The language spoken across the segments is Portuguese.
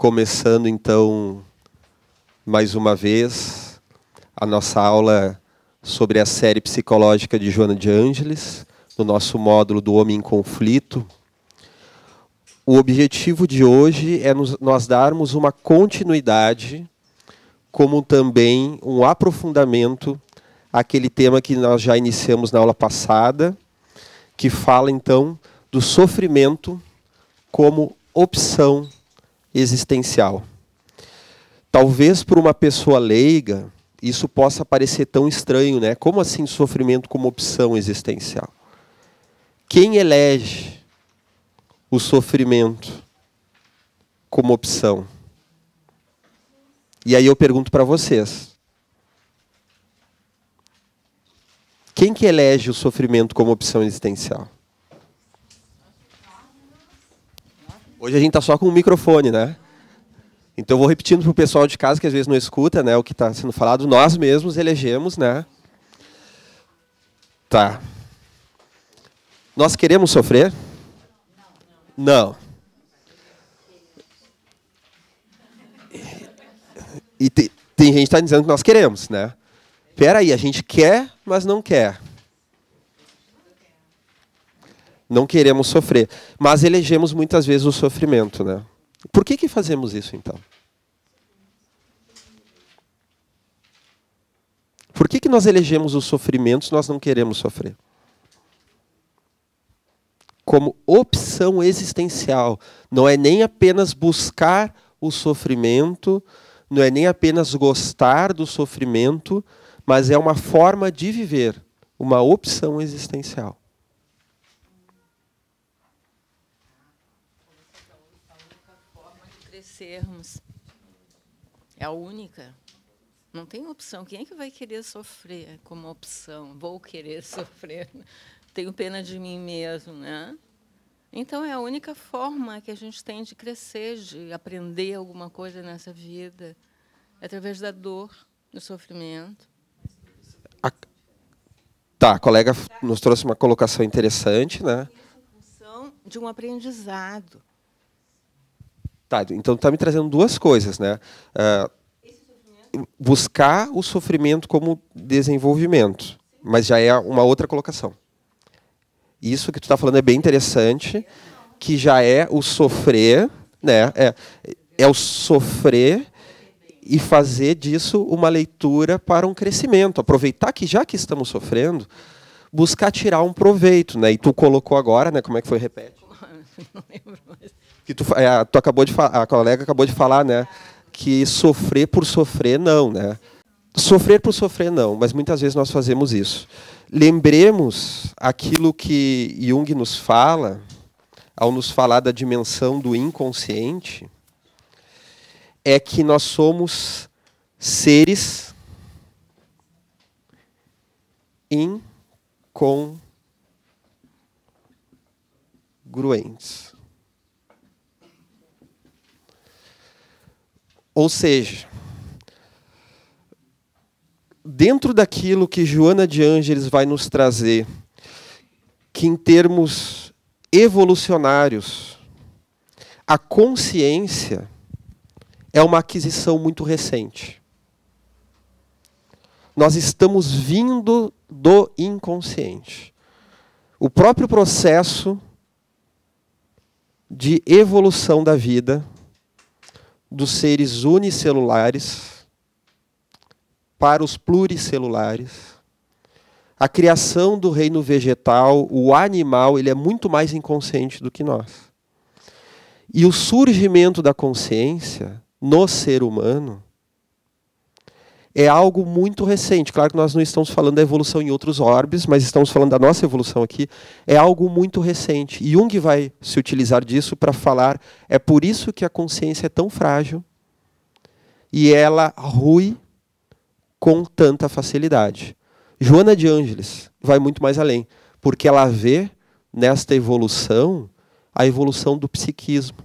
Começando, então, mais uma vez, a nossa aula sobre a série psicológica de Joana de Ângeles, no nosso módulo do Homem em Conflito. O objetivo de hoje é nós darmos uma continuidade, como também um aprofundamento àquele tema que nós já iniciamos na aula passada, que fala, então, do sofrimento como opção existencial. Talvez para uma pessoa leiga isso possa parecer tão estranho, né? Como assim sofrimento como opção existencial? Quem elege o sofrimento como opção? E aí eu pergunto para vocês. Quem que elege o sofrimento como opção existencial? Hoje a gente está só com o microfone, né? Então eu vou repetindo para o pessoal de casa que às vezes não escuta, né, o que está sendo falado. Nós mesmos elegemos, né? Tá. Nós queremos sofrer? Não. E tem gente que está dizendo que nós queremos, né? Espera aí, a gente quer, mas não quer. Não queremos sofrer, mas elegemos muitas vezes o sofrimento, né? Por que fazemos isso, então? Por que nós elegemos o sofrimento se nós não queremos sofrer? Como opção existencial. Não é nem apenas buscar o sofrimento, não é nem apenas gostar do sofrimento, mas é uma forma de viver, uma opção existencial. É a única. Não tem opção. Quem é que vai querer sofrer como opção? Vou querer sofrer. Tenho pena de mim mesmo, né? Então, é a única forma que a gente tem de crescer, de aprender alguma coisa nessa vida, através da dor, do sofrimento. Tá, a colega nos trouxe uma colocação interessante, né? Em função de um aprendizado. Tá, então está me trazendo duas coisas, né? Buscar o sofrimento como desenvolvimento, mas já é uma outra colocação. Isso que tu está falando é bem interessante, que já é o sofrer, né? É o sofrer e fazer disso uma leitura para um crescimento. Aproveitar que já que estamos sofrendo, buscar tirar um proveito, né? E tu colocou agora, né? Como é que foi? Repete. Não lembro mais. Que tu acabou de a colega acabou de falar, né, que sofrer por sofrer não, né? Sofrer por sofrer não, mas muitas vezes nós fazemos isso. Lembremos aquilo que Jung nos fala ao nos falar da dimensão do inconsciente, é que nós somos seres incongruentes. Ou seja, dentro daquilo que Joana de Ângeles vai nos trazer, que em termos evolucionários, a consciência é uma aquisição muito recente. Nós estamos vindo do inconsciente. O próprio processo de evolução da vida dos seres unicelulares para os pluricelulares. A criação do reino vegetal, o animal, ele é muito mais inconsciente do que nós. E o surgimento da consciência no ser humano é algo muito recente. Claro que nós não estamos falando da evolução em outros orbes, mas estamos falando da nossa evolução aqui. É algo muito recente. E Jung vai se utilizar disso para falar, é por isso que a consciência é tão frágil e ela rui com tanta facilidade. Joana de Ângeles vai muito mais além, porque ela vê nesta evolução a evolução do psiquismo,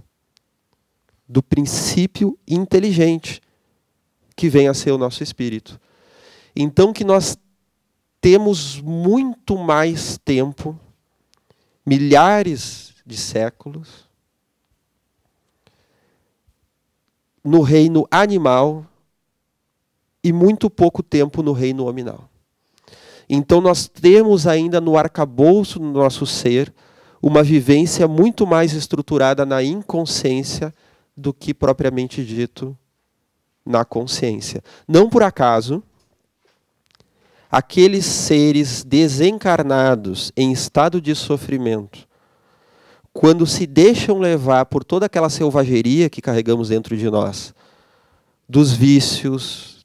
do princípio inteligente, que vem a ser o nosso espírito. Então que nós temos muito mais tempo, milhares de séculos, no reino animal e muito pouco tempo no reino nominal. Então nós temos ainda no arcabouço do nosso ser uma vivência muito mais estruturada na inconsciência do que propriamente dito na consciência. Não por acaso, aqueles seres desencarnados em estado de sofrimento, quando se deixam levar por toda aquela selvageria que carregamos dentro de nós, dos vícios,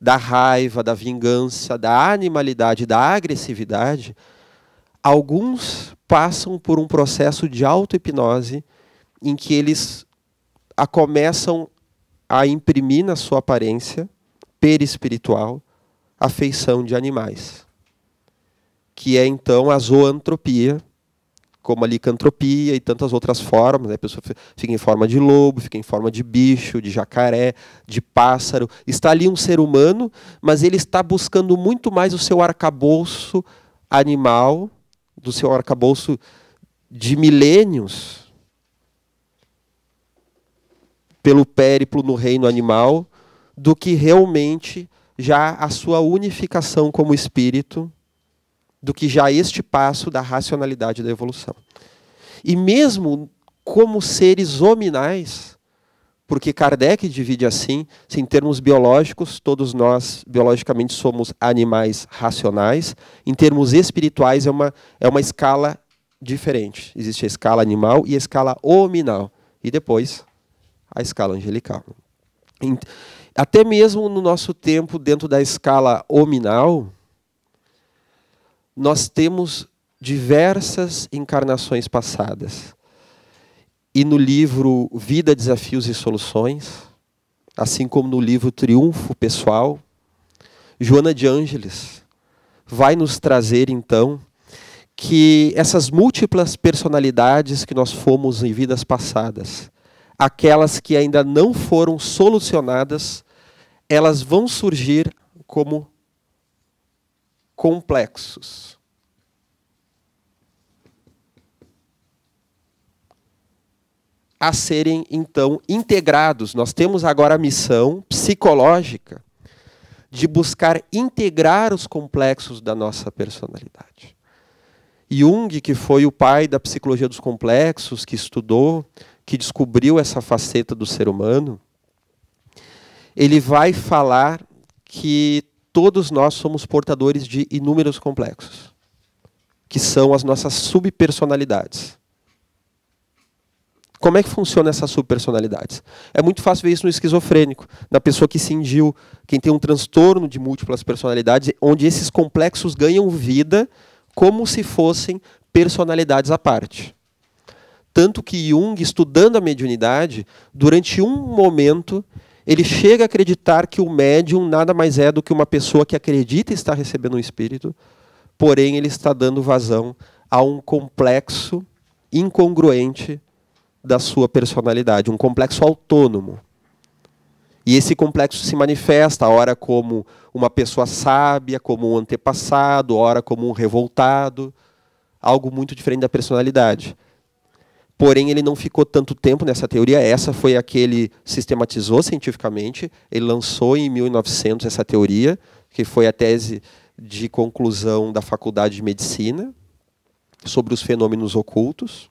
da raiva, da vingança, da animalidade, da agressividade, alguns passam por um processo de auto-hipnose em que eles começam a imprimir na sua aparência perispiritual a feição de animais, que é então a zoantropia, como a licantropia e tantas outras formas. A pessoa fica em forma de lobo, fica em forma de bicho, de jacaré, de pássaro. Está ali um ser humano, mas ele está buscando muito mais o seu arcabouço animal, do seu arcabouço de milênios, pelo périplo no reino animal, do que realmente já a sua unificação como espírito, do que já este passo da racionalidade da evolução. E mesmo como seres hominais, porque Kardec divide assim, se em termos biológicos, todos nós biologicamente somos animais racionais, em termos espirituais é uma escala diferente. Existe a escala animal e a escala hominal, e depois a escala angelical. Até mesmo no nosso tempo, dentro da escala hominal, nós temos diversas encarnações passadas. E no livro Vida, Desafios e Soluções, assim como no livro Triunfo Pessoal, Joana de Ângeles vai nos trazer, então, que essas múltiplas personalidades que nós fomos em vidas passadas, aquelas que ainda não foram solucionadas, elas vão surgir como complexos. A serem, então, integrados. Nós temos agora a missão psicológica de buscar integrar os complexos da nossa personalidade. Jung, que foi o pai da psicologia dos complexos, que estudou, que descobriu essa faceta do ser humano, ele vai falar que todos nós somos portadores de inúmeros complexos, que são as nossas subpersonalidades. Como é que funciona essas subpersonalidades? É muito fácil ver isso no esquizofrênico, na pessoa que cindiu, quem tem um transtorno de múltiplas personalidades, onde esses complexos ganham vida como se fossem personalidades à parte. Tanto que Jung, estudando a mediunidade, durante um momento, ele chega a acreditar que o médium nada mais é do que uma pessoa que acredita estar recebendo um espírito, porém ele está dando vazão a um complexo incongruente da sua personalidade, um complexo autônomo. E esse complexo se manifesta, ora como uma pessoa sábia, como um antepassado, ora como um revoltado, algo muito diferente da personalidade. Porém, ele não ficou tanto tempo nessa teoria, essa foi a que ele sistematizou cientificamente, ele lançou em 1900 essa teoria, que foi a tese de conclusão da Faculdade de Medicina, sobre os fenômenos ocultos,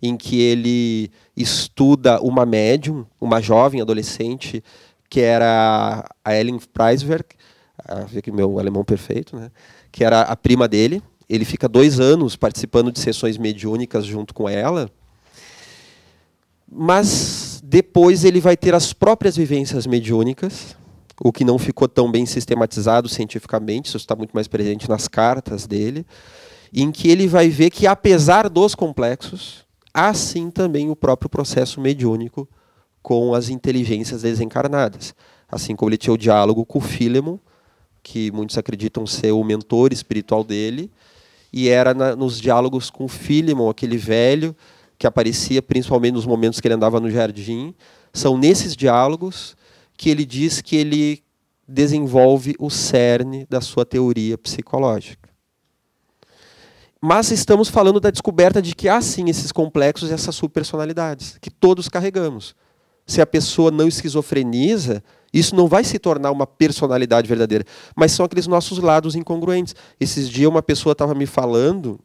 em que ele estuda uma médium, uma jovem adolescente, que era a Ellen Preiswerk, vê que meu alemão perfeito, né? Que era a prima dele. Ele fica 2 anos participando de sessões mediúnicas junto com ela, mas depois ele vai ter as próprias vivências mediúnicas, o que não ficou tão bem sistematizado cientificamente, isso está muito mais presente nas cartas dele, em que ele vai ver que, apesar dos complexos, há sim também o próprio processo mediúnico com as inteligências desencarnadas. Assim como ele tinha o diálogo com o Philemon, que muitos acreditam ser o mentor espiritual dele, e era nos diálogos com o Philemon, aquele velho, que aparecia principalmente nos momentos que ele andava no jardim. São nesses diálogos que ele diz que ele desenvolve o cerne da sua teoria psicológica. Mas estamos falando da descoberta de que há sim esses complexos e essas subpersonalidades, que todos carregamos. se a pessoa não esquizofreniza, isso não vai se tornar uma personalidade verdadeira, mas são aqueles nossos lados incongruentes. Esses dias uma pessoa estava me falando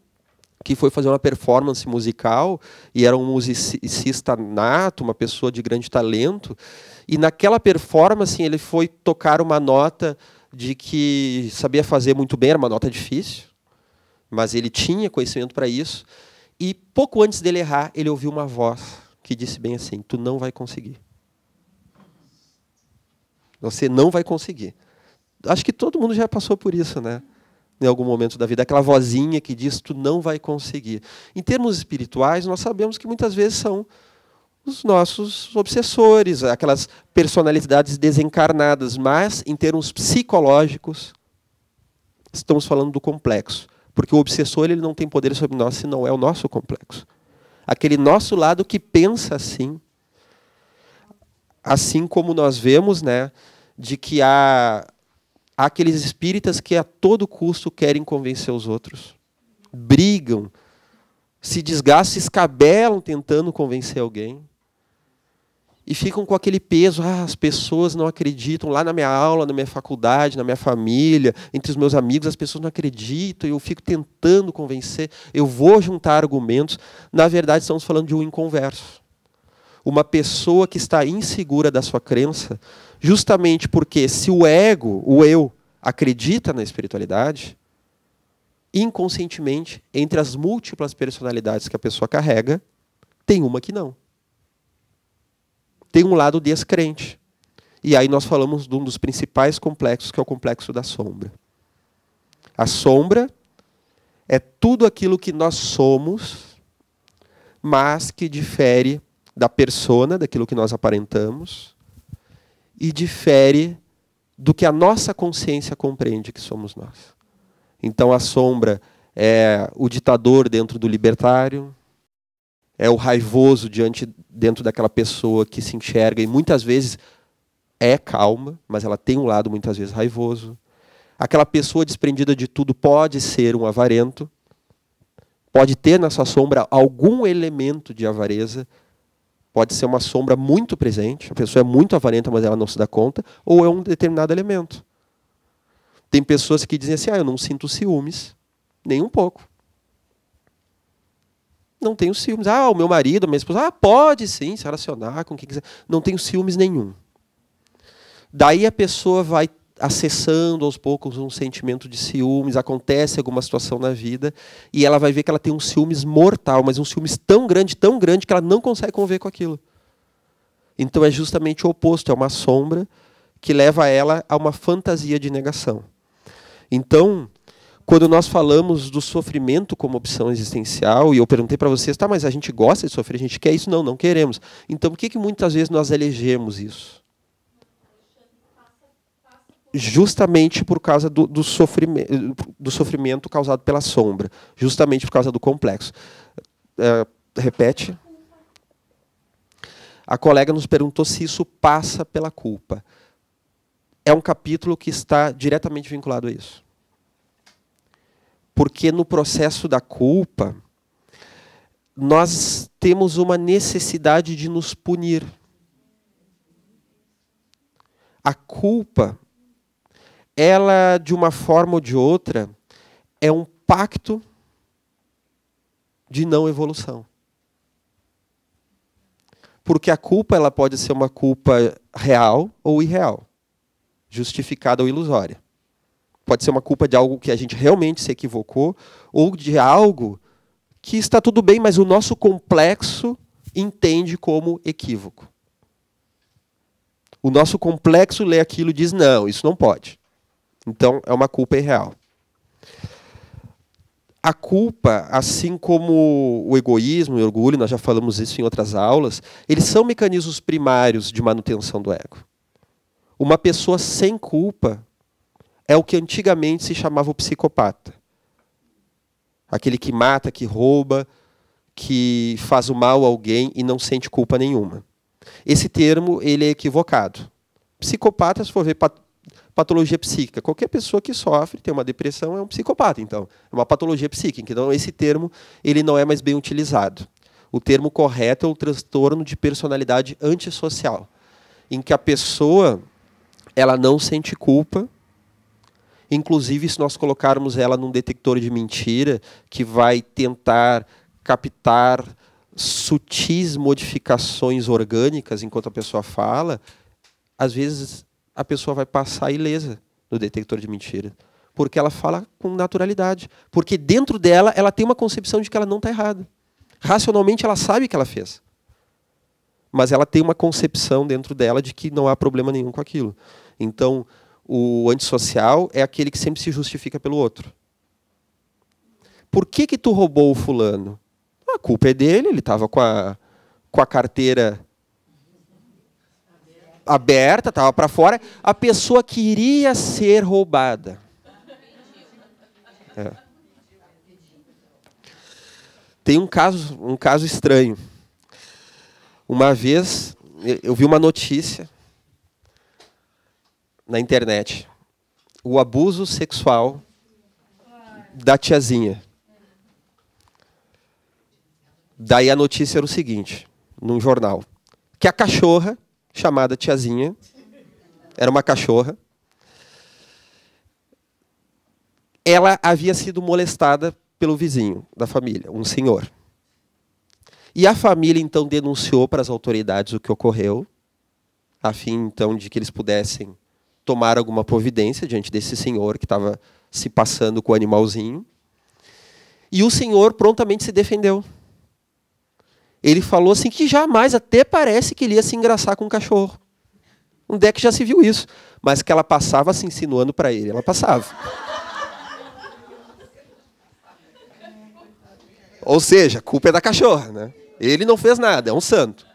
que foi fazer uma performance musical e era um musicista nato, uma pessoa de grande talento, e naquela performance ele foi tocar uma nota de que sabia fazer muito bem, era uma nota difícil, mas ele tinha conhecimento para isso, e pouco antes dele errar, ele ouviu uma voz que disse bem assim: tu não vai conseguir. Você não vai conseguir. Acho que todo mundo já passou por isso, né? Em algum momento da vida, aquela vozinha que diz: tu não vai conseguir. Em termos espirituais, nós sabemos que muitas vezes são os nossos obsessores, aquelas personalidades desencarnadas, mas em termos psicológicos, estamos falando do complexo, porque o obsessor ele não tem poder sobre nós se não é o nosso complexo. Aquele nosso lado que pensa assim como nós vemos, né, de que há aqueles espíritas que a todo custo querem convencer os outros, brigam, se desgastam, se escabelam tentando convencer alguém, e ficam com aquele peso: as pessoas não acreditam, lá na minha aula, na minha faculdade, na minha família, entre os meus amigos, as pessoas não acreditam, eu fico tentando convencer, eu vou juntar argumentos. Na verdade, estamos falando de um inconverso. Uma pessoa que está insegura da sua crença, justamente porque se o ego, o eu, acredita na espiritualidade, inconscientemente, entre as múltiplas personalidades que a pessoa carrega, tem uma que não. Tem um lado descrente. E aí nós falamos de um dos principais complexos, que é o complexo da sombra. A sombra é tudo aquilo que nós somos, mas que difere da persona, daquilo que nós aparentamos, e difere do que a nossa consciência compreende que somos nós. Então a sombra é o ditador dentro do libertário, é o raivoso dentro daquela pessoa que se enxerga e muitas vezes é calma, mas ela tem um lado muitas vezes raivoso. Aquela pessoa desprendida de tudo pode ser um avarento, pode ter na sua sombra algum elemento de avareza, pode ser uma sombra muito presente, a pessoa é muito avarenta, mas ela não se dá conta, ou é um determinado elemento. Tem pessoas que dizem assim: eu não sinto ciúmes, nem um pouco. Não tenho ciúmes. O meu marido, a minha esposa, pode sim se relacionar com quem quiser. Não tenho ciúmes nenhum. Daí a pessoa vai acessando aos poucos um sentimento de ciúmes, acontece alguma situação na vida, e ela vai ver que ela tem um ciúmes mortal, mas um ciúmes tão grande, que ela não consegue conviver com aquilo. Então é justamente o oposto, é uma sombra que leva ela a uma fantasia de negação. Então, quando nós falamos do sofrimento como opção existencial, e eu perguntei para vocês: mas a gente gosta de sofrer, a gente quer isso? Não, não queremos. Então, por que muitas vezes nós elegemos isso? Justamente por causa do sofrimento causado pela sombra. Justamente por causa do complexo. Repete. A colega nos perguntou se isso passa pela culpa. É um capítulo que está diretamente vinculado a isso. Porque no processo da culpa, nós temos uma necessidade de nos punir. A culpa, ela, de uma forma ou de outra, é um pacto de não evolução. Porque a culpa ela pode ser uma culpa real ou irreal, justificada ou ilusória. Pode ser uma culpa de algo que a gente realmente se equivocou, ou de algo que está tudo bem, mas o nosso complexo entende como equívoco. O nosso complexo lê aquilo e diz: não, isso não pode. Então, é uma culpa irreal. A culpa, assim como o egoísmo e o orgulho, nós já falamos isso em outras aulas, eles são mecanismos primários de manutenção do ego. Uma pessoa sem culpa é o que antigamente se chamava o psicopata. Aquele que mata, que rouba, que faz o mal a alguém e não sente culpa nenhuma. Esse termo ele é equivocado. Psicopata, se for ver patologia psíquica, qualquer pessoa que sofre, tem uma depressão, é um psicopata. Então, é uma patologia psíquica. Então, esse termo ele não é mais bem utilizado. O termo correto é o transtorno de personalidade antissocial, em que a pessoa ela não sente culpa. Inclusive, se nós colocarmos ela num detector de mentira, que vai tentar captar sutis modificações orgânicas enquanto a pessoa fala, às vezes a pessoa vai passar ilesa no detector de mentira, porque ela fala com naturalidade, porque dentro dela ela tem uma concepção de que ela não está errada. Racionalmente ela sabe o que ela fez, mas ela tem uma concepção dentro dela de que não há problema nenhum com aquilo. Então, o antissocial é aquele que sempre se justifica pelo outro. Por que que tu roubou o fulano? A culpa é dele, ele estava com a carteira aberta, estava para fora. A pessoa queria ser roubada. É. Tem um caso estranho. Uma vez, eu vi uma notícia na internet. O abuso sexual da tiazinha. Daí a notícia era o seguinte, num jornal, que a cachorra, chamada tiazinha, era uma cachorra, ela havia sido molestada pelo vizinho da família, um senhor. E a família, então, denunciou para as autoridades o que ocorreu, a fim, então, de que eles pudessem tomar alguma providência diante desse senhor que estava se passando com o animalzinho. E o senhor prontamente se defendeu. Ele falou assim que jamais, até parece que ele ia se engraçar com um cachorro. Onde é que já se viu isso? Mas que ela passava se insinuando para ele. Ela passava. Ou seja, a culpa é da cachorra, né? Ele não fez nada, é um santo.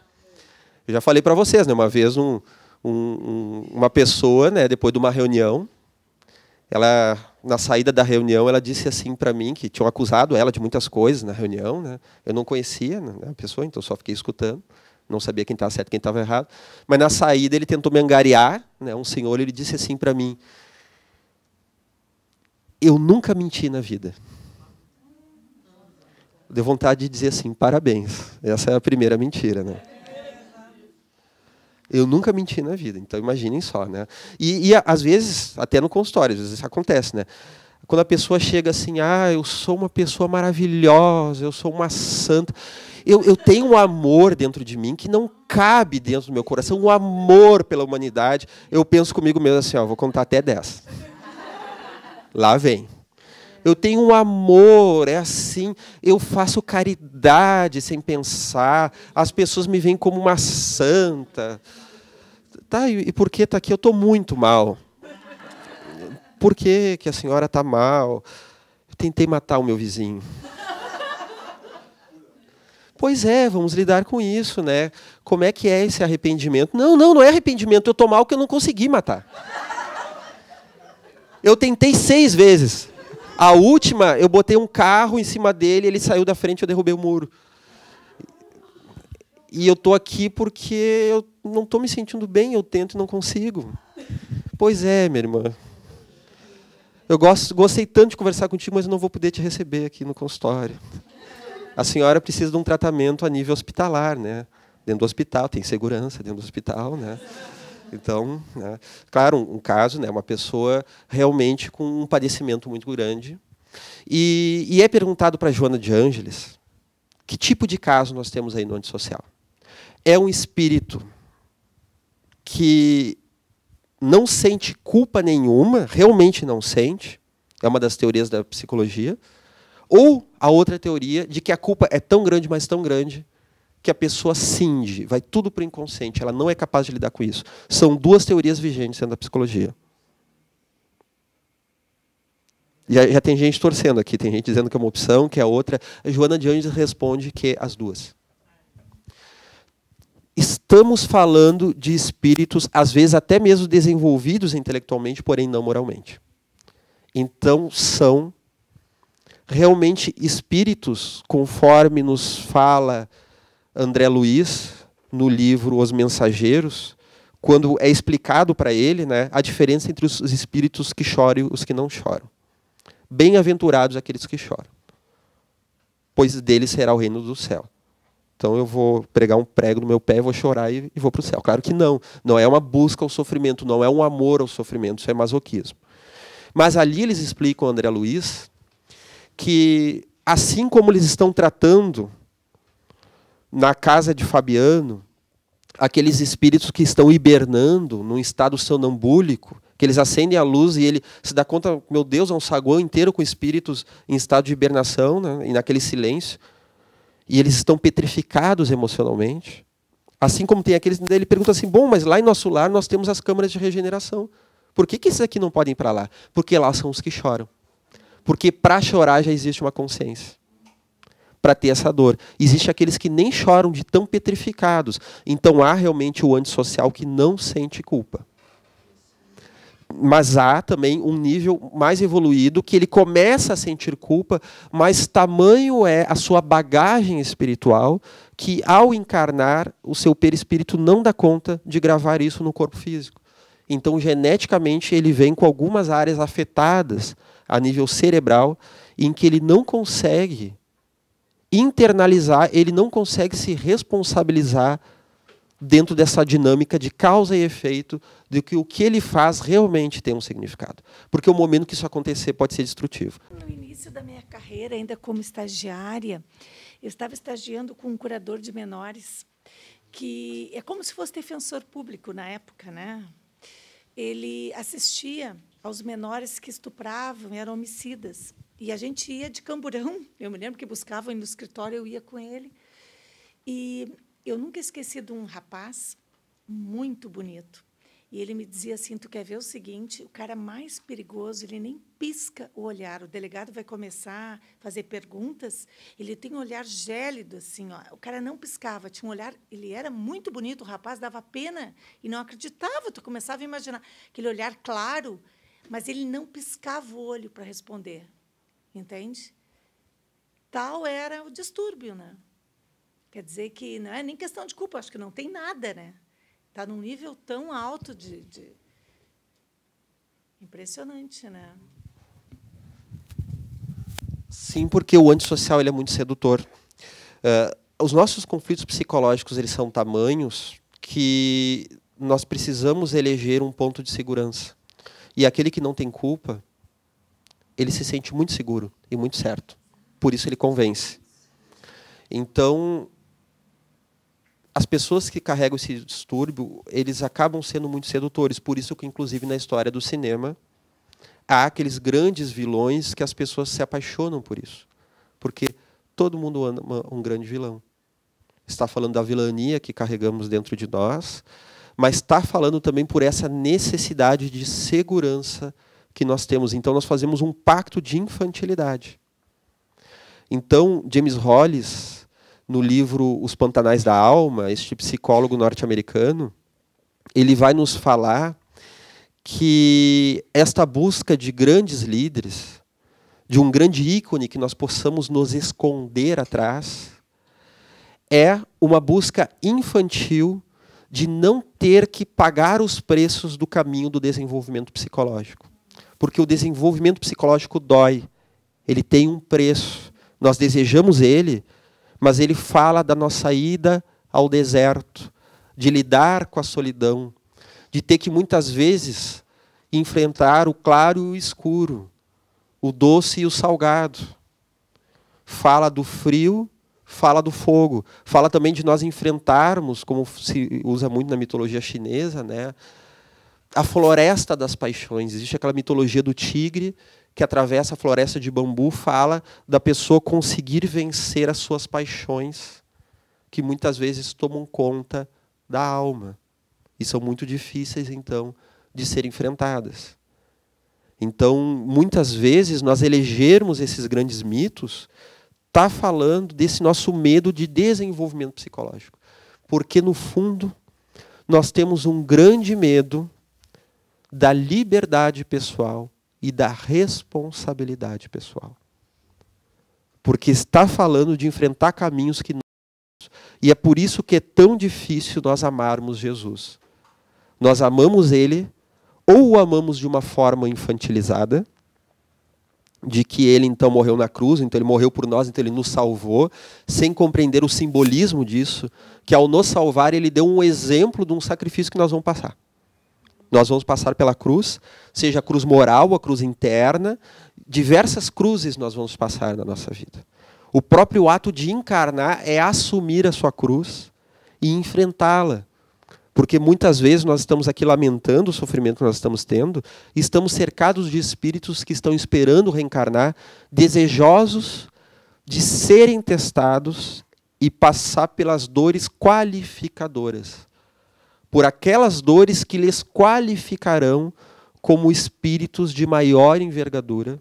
Eu já falei para vocês, né? Uma vez uma pessoa, né, depois de uma reunião, ela, na saída da reunião, ela disse assim para mim, que tinham acusado ela de muitas coisas na reunião, né? Eu não conhecia, né, a pessoa, então só fiquei escutando, não sabia quem estava certo e quem estava errado. Mas na saída ele tentou me angariar, né, um senhor, ele disse assim para mim: eu nunca menti na vida. Deu vontade de dizer assim, parabéns, essa é a primeira mentira, né? Eu nunca menti na vida, então imaginem só, né? E às vezes, até no consultório, às vezes isso acontece, né? Quando a pessoa chega assim, eu sou uma pessoa maravilhosa, eu sou uma santa, eu tenho um amor dentro de mim que não cabe dentro do meu coração, um amor pela humanidade. Eu penso comigo mesmo assim, vou contar até 10. Lá vem. Eu tenho um amor, é assim, eu faço caridade sem pensar, as pessoas me veem como uma santa. Tá, e por que está aqui? Eu estou muito mal. Por que a senhora está mal? Eu tentei matar o meu vizinho. Pois é, vamos lidar com isso, né? Como é que é esse arrependimento? Não é arrependimento, eu estou mal porque eu não consegui matar. Eu tentei 6 vezes. A última, eu botei um carro em cima dele, ele saiu da frente, eu derrubei o muro. E eu estou aqui porque eu não estou me sentindo bem, eu tento e não consigo. Pois é, minha irmã. Eu gostei tanto de conversar contigo, mas eu não vou poder te receber aqui no consultório. A senhora precisa de um tratamento a nível hospitalar, né? Dentro do hospital, tem segurança dentro do hospital, né? Então, né, claro, um caso, né, uma pessoa realmente com um padecimento muito grande. E é perguntado para Joana de Ângeles que tipo de caso nós temos aí no antissocial. É um espírito que não sente culpa nenhuma, realmente não sente, é uma das teorias da psicologia, ou a outra teoria de que a culpa é tão grande, mas tão grande, que a pessoa cinge, vai tudo para o inconsciente, ela não é capaz de lidar com isso. São 2 teorias vigentes dentro da psicologia. Já tem gente torcendo aqui, tem gente dizendo que é uma opção, que é outra. A Joana de Ângeles responde que as 2. Estamos falando de espíritos, às vezes até mesmo desenvolvidos intelectualmente, porém não moralmente. Então, são realmente espíritos, conforme nos fala André Luiz, no livro Os Mensageiros, quando é explicado para ele, né, a diferença entre os espíritos que choram e os que não choram. Bem-aventurados aqueles que choram, pois deles será o reino do céu. então eu vou pregar um prego no meu pé, vou chorar e vou para o céu. Claro que não. Não é uma busca ao sofrimento, não é um amor ao sofrimento, isso é masoquismo. Mas ali eles explicam, André Luiz, que assim como eles estão tratando na casa de Fabiano, aqueles espíritos que estão hibernando num estado sonambúlico, que eles acendem a luz e ele se dá conta, meu Deus, é um saguão inteiro com espíritos em estado de hibernação, né, e naquele silêncio, e eles estão petrificados emocionalmente. Assim como tem aqueles, ele pergunta assim, bom, mas lá em nosso lar nós temos as câmaras de regeneração. Por que esses aqui não podem ir para lá? Porque lá são os que choram. Porque para chorar já existe uma consciência. Para ter essa dor. Existem aqueles que nem choram de tão petrificados. Então há realmente o antissocial que não sente culpa. Mas há também um nível mais evoluído que ele começa a sentir culpa, mas tamanho é a sua bagagem espiritual que, ao encarnar, o seu perispírito não dá conta de gravar isso no corpo físico. Então, geneticamente, ele vem com algumas áreas afetadas a nível cerebral, em que ele não consegue internalizar, ele não consegue se responsabilizar dentro dessa dinâmica de causa e efeito, de que o que ele faz realmente tem um significado. Porque o momento que isso acontecer pode ser destrutivo. No início da minha carreira, ainda como estagiária, eu estava estagiando com um curador de menores, que é como se fosse defensor público na época, né? Ele assistia aos menores que estupravam, eram homicidas. E a gente ia de camburão. Eu me lembro que buscavam no escritório, eu ia com ele. E eu nunca esqueci de um rapaz muito bonito. E ele me dizia assim, tu quer ver o seguinte, o cara mais perigoso, ele nem pisca o olhar. O delegado vai começar a fazer perguntas, ele tem um olhar gélido, assim, ó. O cara não piscava, tinha um olhar, ele era muito bonito, o rapaz dava pena e não acreditava, tu começava a imaginar aquele olhar claro, mas ele não piscava o olho para responder, entende? Tal era o distúrbio, né? Quer dizer que não é nem questão de culpa, acho que não tem nada, né? Está num nível tão alto de... Impressionante, né? Sim, porque o antissocial ele é muito sedutor. Os nossos conflitos psicológicos eles são tamanhos que nós precisamos eleger um ponto de segurança. E aquele que não tem culpa, ele se sente muito seguro e muito certo. Por isso ele convence. Então, as pessoas que carregam esse distúrbio, eles acabam sendo muito sedutores. Por isso que, inclusive, na história do cinema, há aqueles grandes vilões que as pessoas se apaixonam por isso. Porque todo mundo ama um grande vilão. Está falando da vilania que carregamos dentro de nós, mas está falando também por essa necessidade de segurança que nós temos. Então, nós fazemos um pacto de infantilidade. Então, James Hollis, no livro Os Pantanais da Alma, este psicólogo norte-americano, ele vai nos falar que esta busca de grandes líderes, de um grande ícone que nós possamos nos esconder atrás, é uma busca infantil de não ter que pagar os preços do caminho do desenvolvimento psicológico. Porque o desenvolvimento psicológico dói, ele tem um preço. Nós desejamos ele, mas ele fala da nossa ida ao deserto, de lidar com a solidão, de ter que muitas vezes enfrentar o claro e o escuro, o doce e o salgado. Fala do frio, fala do fogo. Fala também de nós enfrentarmos, como se usa muito na mitologia chinesa, né, a floresta das paixões. Existe aquela mitologia do tigre que atravessa a floresta de bambu, fala da pessoa conseguir vencer as suas paixões, que muitas vezes tomam conta da alma. E são muito difíceis, então, de serem enfrentadas. Então, muitas vezes, nós elegermos esses grandes mitos, está falando desse nosso medo de desenvolvimento psicológico. Porque, no fundo, nós temos um grande medo da liberdade pessoal e da responsabilidade pessoal. Porque está falando de enfrentar caminhos que não... E é por isso que é tão difícil nós amarmos Jesus. Nós amamos Ele, ou o amamos de uma forma infantilizada, de que ele então morreu na cruz, então ele morreu por nós, então ele nos salvou, sem compreender o simbolismo disso, que ao nos salvar ele deu um exemplo de um sacrifício que nós vamos passar. Nós vamos passar pela cruz, seja a cruz moral, a cruz interna, diversas cruzes nós vamos passar na nossa vida. O próprio ato de encarnar é assumir a sua cruz e enfrentá-la. Porque muitas vezes nós estamos aqui lamentando o sofrimento que nós estamos tendo, e estamos cercados de espíritos que estão esperando reencarnar, desejosos de serem testados e passar pelas dores qualificadoras. Por aquelas dores que lhes qualificarão como espíritos de maior envergadura,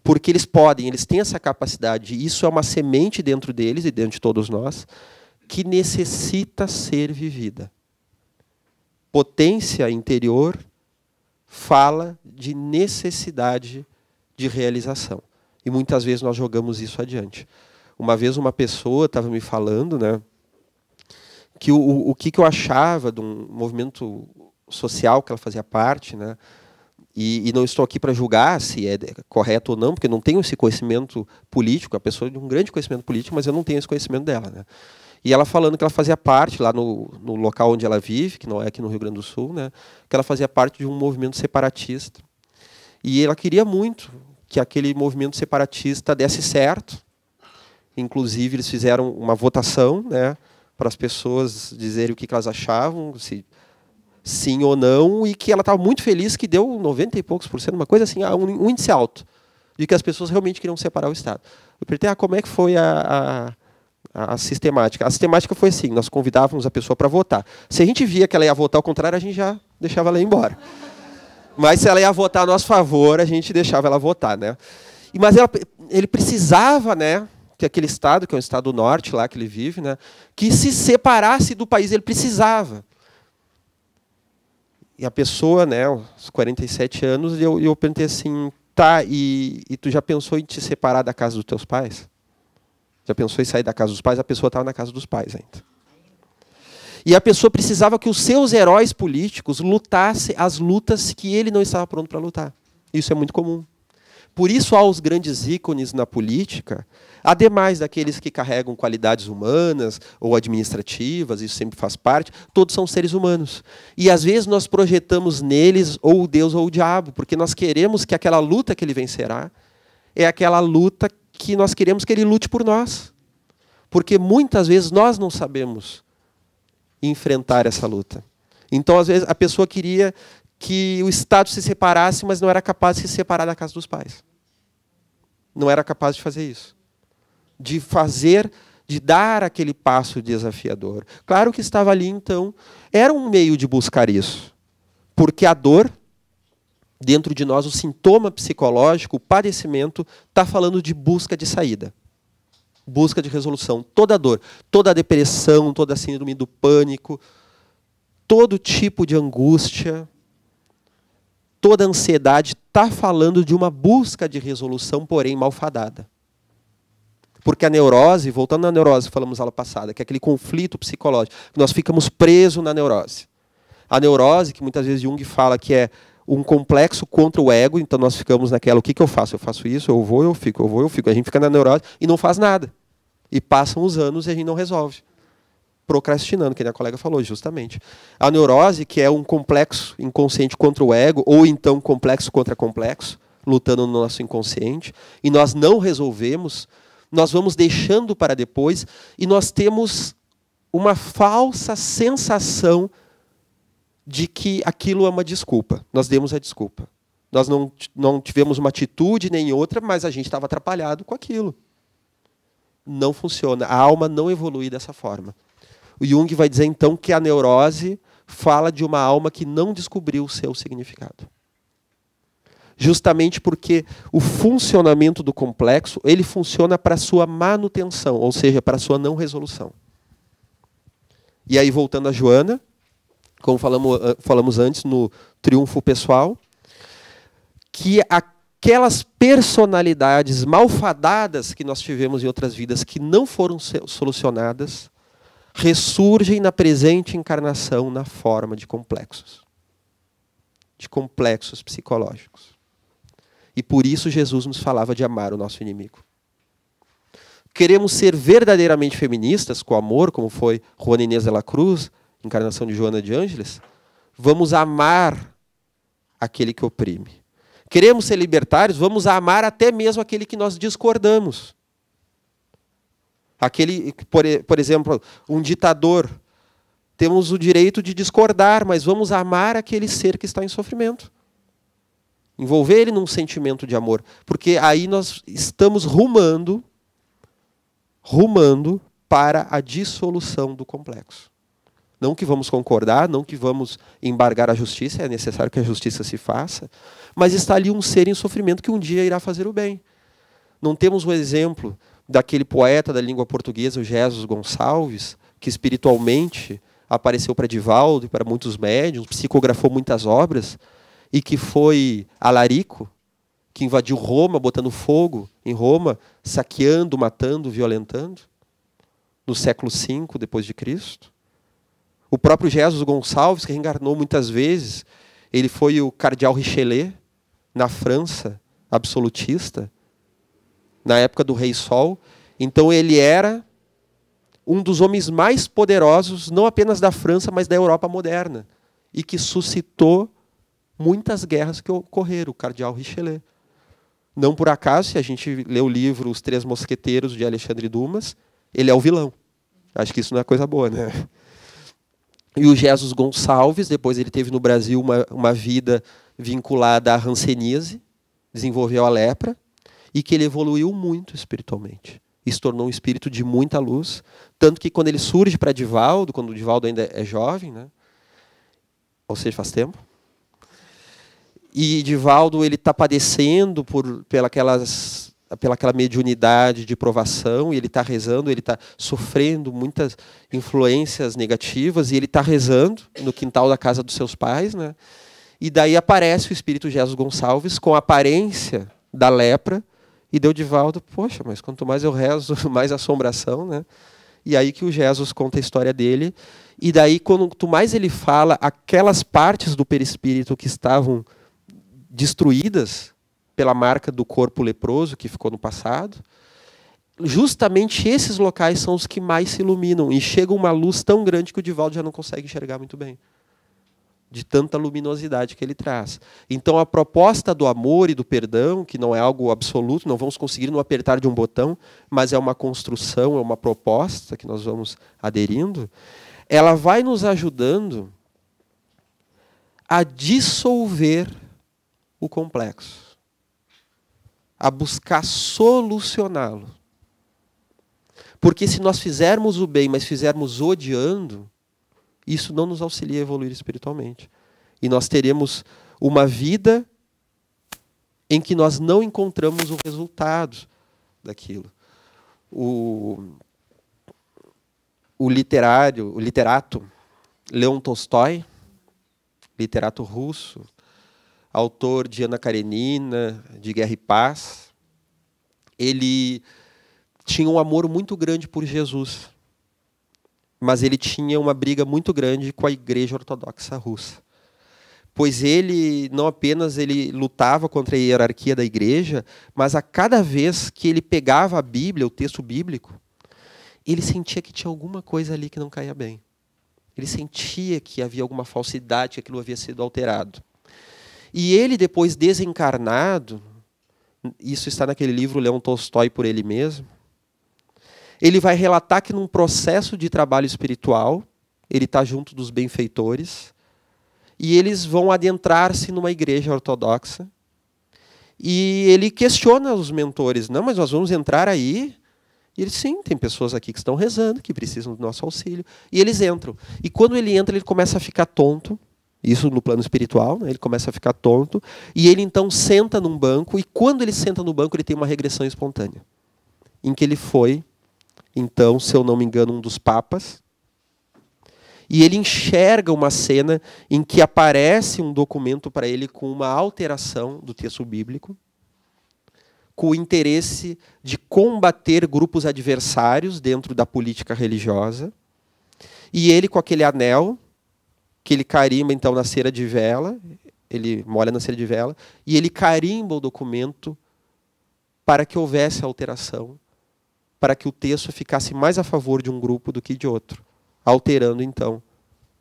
porque eles têm essa capacidade, e isso é uma semente dentro deles e dentro de todos nós, que necessita ser vivida. Potência interior fala de necessidade de realização. E muitas vezes nós jogamos isso adiante. Uma vez uma pessoa estava me falando, né, que o que eu achava de um movimento social que ela fazia parte, né, e não estou aqui para julgar se é correto ou não, porque eu não tenho esse conhecimento político, a pessoa tem um grande conhecimento político, mas eu não tenho esse conhecimento dela, né. E ela falando que ela fazia parte, lá no local onde ela vive, que não é aqui no Rio Grande do Sul, né, que ela fazia parte de um movimento separatista. E ela queria muito que aquele movimento separatista desse certo. Inclusive, eles fizeram uma votação, né, para as pessoas dizerem o que elas achavam, se sim ou não, e que ela estava muito feliz que deu 90 e poucos por cento, uma coisa assim, um índice alto, de que as pessoas realmente queriam separar o Estado. Eu perguntei, como é que foi a sistemática? A sistemática foi assim, nós convidávamos a pessoa para votar. Se a gente via que ela ia votar ao contrário, a gente já deixava ela ir embora. Mas se ela ia votar a nosso favor, a gente deixava ela votar, né? Mas ele precisava, né, que aquele estado, que é o estado do norte, lá que ele vive, né, que se separasse do país, ele precisava. E a pessoa, né, aos 47 anos, eu perguntei assim, tá, e tu já pensou em te separar da casa dos teus pais? Já pensou em sair da casa dos pais? A pessoa estava na casa dos pais ainda. E a pessoa precisava que os seus heróis políticos lutassem as lutas que ele não estava pronto para lutar. Isso é muito comum. Por isso há os grandes ícones na política, ademais daqueles que carregam qualidades humanas ou administrativas, isso sempre faz parte, todos são seres humanos. E às vezes nós projetamos neles ou o Deus ou o diabo, porque nós queremos que aquela luta que ele vencerá é aquela luta que nós queremos que ele lute por nós. Porque muitas vezes nós não sabemos enfrentar essa luta. Então, às vezes, a pessoa queria que o Estado se separasse, mas não era capaz de se separar da casa dos pais. Não era capaz de fazer isso. De dar aquele passo desafiador. Claro que estava ali, então, era um meio de buscar isso. Porque a dor, dentro de nós, o sintoma psicológico, o padecimento, está falando de busca de saída. Busca de resolução. Toda dor, toda depressão, toda síndrome do pânico, todo tipo de angústia, toda ansiedade está falando de uma busca de resolução, porém malfadada. Porque a neurose, voltando na neurose que falamos na aula passada, que é aquele conflito psicológico, nós ficamos presos na neurose. A neurose, que muitas vezes Jung fala que é um complexo contra o ego, então nós ficamos naquela, o que eu faço? Eu faço isso, eu vou, eu fico, eu vou, eu fico. A gente fica na neurose e não faz nada. E passam os anos e a gente não resolve. Procrastinando, que a colega falou, justamente. A neurose, que é um complexo inconsciente contra o ego, ou então complexo contra complexo, lutando no nosso inconsciente, e nós não resolvemos, nós vamos deixando para depois, e nós temos uma falsa sensação de que aquilo é uma desculpa. Nós demos a desculpa. Nós não tivemos uma atitude nem outra, mas a gente estava atrapalhado com aquilo. Não funciona. A alma não evolui dessa forma. O Jung vai dizer, então, que a neurose fala de uma alma que não descobriu o seu significado. Justamente porque o funcionamento do complexo, ele funciona para a sua manutenção, ou seja, para a sua não resolução. E aí, voltando a Joana, como falamos antes no triunfo pessoal, que aquelas personalidades malfadadas que nós tivemos em outras vidas, que não foram solucionadas, ressurgem na presente encarnação na forma de complexos psicológicos. E por isso Jesus nos falava de amar o nosso inimigo. Queremos ser verdadeiramente feministas, com amor, como foi Juana Inês de la Cruz, encarnação de Joana de Ângeles, vamos amar aquele que oprime. Queremos ser libertários, vamos amar até mesmo aquele que nós discordamos. Aquele, por exemplo, um ditador. Temos o direito de discordar, mas vamos amar aquele ser que está em sofrimento. Envolver ele num sentimento de amor. Porque aí nós estamos rumando para a dissolução do complexo. Não que vamos concordar, não que vamos embargar a justiça, é necessário que a justiça se faça, mas está ali um ser em sofrimento que um dia irá fazer o bem. Não temos o exemplo daquele poeta da língua portuguesa, o Jesus Gonçalves, que espiritualmente apareceu para Divaldo e para muitos médiuns, psicografou muitas obras, e que foi alarico, que invadiu Roma, botando fogo em Roma, saqueando, matando, violentando, no século V depois de Cristo. O próprio Jesus Gonçalves, que reencarnou muitas vezes, ele foi o cardeal Richelieu, na França, absolutista, na época do Rei Sol. Então ele era um dos homens mais poderosos, não apenas da França, mas da Europa moderna, e que suscitou muitas guerras que ocorreram, o cardeal Richelieu. Não por acaso, se a gente lê o livro Os Três Mosqueteiros, de Alexandre Dumas, ele é o vilão. Acho que isso não é coisa boa, né? E o Jesus Gonçalves, depois ele teve no Brasil uma vida vinculada à hanseníase, desenvolveu a lepra, e que ele evoluiu muito espiritualmente. E se tornou um espírito de muita luz. Tanto que quando ele surge para Divaldo, quando o Divaldo ainda é jovem, né? Ou seja, faz tempo, e Divaldo está padecendo pela aquela mediunidade de provação, e ele está rezando, ele está sofrendo muitas influências negativas, e ele está rezando no quintal da casa dos seus pais, né? E daí aparece o espírito Jesus Gonçalves com a aparência da lepra, e deu Divaldo, poxa, mas quanto mais eu rezo, mais assombração, né? E aí que o Jesus conta a história dele, e daí quanto mais ele fala, aquelas partes do perispírito que estavam destruídas pela marca do corpo leproso que ficou no passado, justamente esses locais são os que mais se iluminam, e chega uma luz tão grande que o Divaldo já não consegue enxergar muito bem, de tanta luminosidade que ele traz. Então a proposta do amor e do perdão, que não é algo absoluto, não vamos conseguir no apertar de um botão, mas é uma construção, é uma proposta que nós vamos aderindo, ela vai nos ajudando a dissolver o complexo, a buscar solucioná-lo. Porque se nós fizermos o bem, mas fizermos odiando, isso não nos auxilia a evoluir espiritualmente. E nós teremos uma vida em que nós não encontramos o resultado daquilo. O literato Leon Tolstói, literato russo, autor de Ana Karenina, de Guerra e Paz, ele tinha um amor muito grande por Jesus, mas ele tinha uma briga muito grande com a Igreja Ortodoxa Russa. Pois ele não apenas ele lutava contra a hierarquia da igreja, mas a cada vez que ele pegava a Bíblia, o texto bíblico, ele sentia que tinha alguma coisa ali que não caía bem. Ele sentia que havia alguma falsidade, que aquilo havia sido alterado. E ele, depois desencarnado, isso está naquele livro Leon Tolstói por ele mesmo, ele vai relatar que num processo de trabalho espiritual, ele está junto dos benfeitores, e eles vão adentrar-se numa igreja ortodoxa, e ele questiona os mentores, não, mas nós vamos entrar aí? E eles, sim, tem pessoas aqui que estão rezando, que precisam do nosso auxílio, e eles entram. E quando ele entra, ele começa a ficar tonto, isso no plano espiritual, né? Ele começa a ficar tonto, e ele então senta num banco, e quando ele senta no banco, ele tem uma regressão espontânea, em que ele foi, então, se eu não me engano, um dos papas, e ele enxerga uma cena em que aparece um documento para ele com uma alteração do texto bíblico, com o interesse de combater grupos adversários dentro da política religiosa, e ele com aquele anel, que ele carimba então na cera de vela, ele molha na cera de vela e ele carimba o documento para que houvesse alteração, para que o texto ficasse mais a favor de um grupo do que de outro, alterando, então,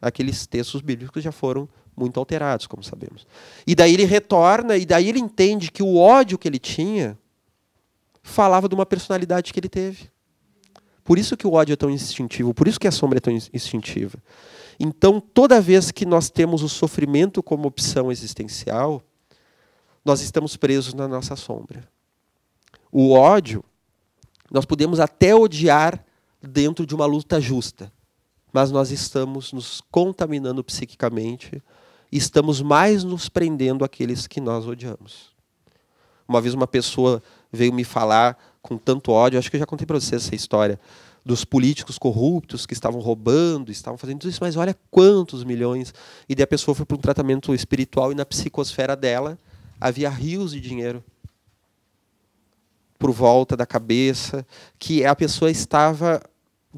aqueles textos bíblicos que já foram muito alterados, como sabemos. E daí ele retorna, e daí ele entende que o ódio que ele tinha falava de uma personalidade que ele teve. Por isso que o ódio é tão instintivo, por isso que a sombra é tão instintiva. Então, toda vez que nós temos o sofrimento como opção existencial, nós estamos presos na nossa sombra. O ódio, nós podemos até odiar dentro de uma luta justa, mas nós estamos nos contaminando psiquicamente e estamos mais nos prendendo àqueles que nós odiamos. Uma vez uma pessoa veio me falar com tanto ódio, acho que eu já contei para vocês essa história, dos políticos corruptos que estavam roubando, estavam fazendo tudo isso, mas olha quantos milhões. E daí a pessoa foi para um tratamento espiritual e na psicosfera dela havia rios de dinheiro por volta da cabeça, que a pessoa estava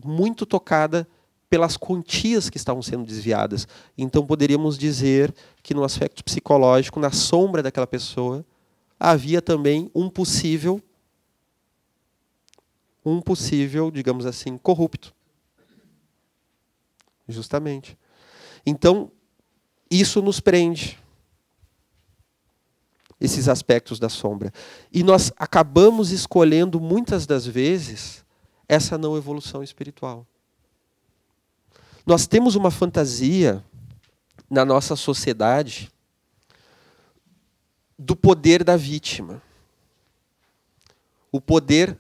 muito tocada pelas quantias que estavam sendo desviadas. Então poderíamos dizer que no aspecto psicológico, na sombra daquela pessoa, havia também um possível, digamos assim, corrupto. Justamente. Então, isso nos prende. Esses aspectos da sombra. E nós acabamos escolhendo, muitas das vezes, essa não evolução espiritual. Nós temos uma fantasia na nossa sociedade do poder da vítima. O poder